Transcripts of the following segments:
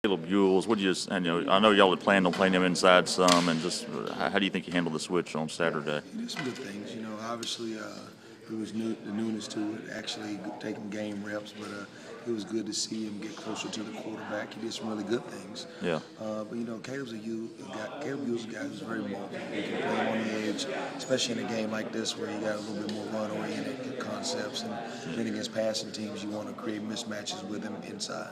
Caleb Ewells, I know y'all had planned on playing him inside some, and just how do you think he handled the switch on Saturday? He did some good things. Obviously, it was the newness to it, actually taking game reps, but it was good to see him get closer to the quarterback. He did some really good things. Yeah. But Caleb Ewell's a guy who's very mobile. He can play him on the edge, especially in a game like this where you got a little bit more run-oriented concepts, and then against passing teams, you want to create mismatches with him inside.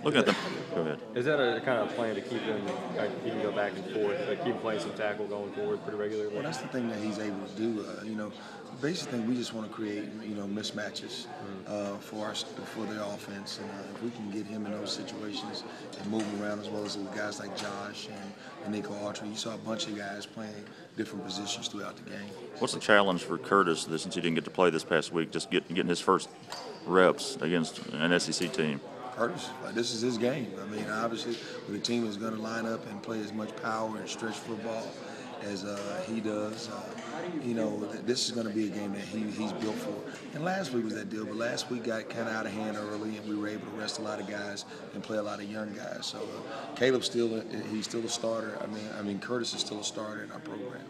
Looking at them, go ahead. Is that a kind of plan to keep him, he can go back and forth, keep him playing some tackle going forward pretty regularly? Well, that's the thing that he's able to do. The basic thing, we just want to create, mismatches for their offense. And if we can get him in those situations and move him around, as well as with guys like Josh and Nico Autry, you saw a bunch of guys playing different positions throughout the game. What's the challenge for Curtis since he didn't get to play this past week, just getting his first reps against an SEC team? Curtis, this is his game. Obviously, when the team is going to line up and play as much power and stretch football as he does, this is going to be a game that he's built for. And last week was that deal, but last week got kind of out of hand early, and we were able to rest a lot of guys and play a lot of young guys. So Caleb's he's still a starter. Curtis is still a starter in our program.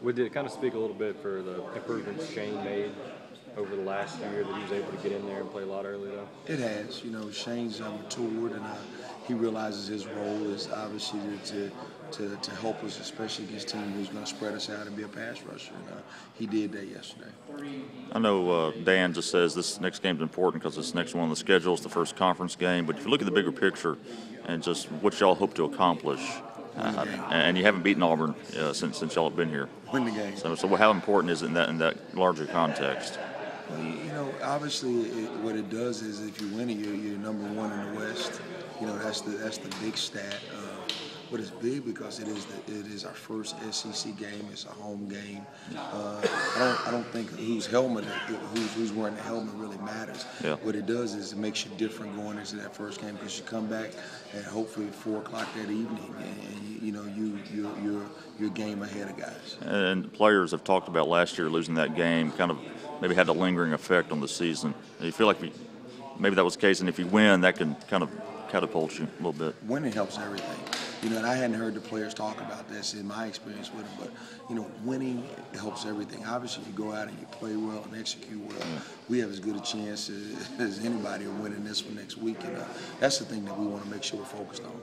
Did it kind of speak a little bit for the improvements Shane made over the last year that he was able to get in there and play a lot early, though? It has. Shane's matured, and he realizes his role is obviously to help us, especially against a team who's going to spread us out and be a pass rusher. And he did that yesterday. I know Dan just says this next game's important because this next one on the schedule is the first conference game. But if you look at the bigger picture and just what y'all hope to accomplish, and you haven't beaten Auburn since y'all have been here. Win the game. So how important is it in that larger context? Well, obviously, what it does is if you win it, you're number one in the West. That's the big stat. But it's big because it is our first SEC game. It's a home game. I don't think who's wearing the helmet really matters. Yeah. What it does is it makes you different going into that first game because you come back at hopefully 4 o'clock that evening, and you're game ahead of guys. And players have talked about last year losing that game kind of maybe had a lingering effect on the season. You feel like maybe that was the case, and if you win, that can kind of catapult you a little bit. Winning helps everything. And I hadn't heard the players talk about this in my experience with them, but, winning helps everything. Obviously, you go out and you play well and execute well. Yeah. We have as good a chance as anybody of winning this one next week, and that's the thing that we want to make sure we're focused on.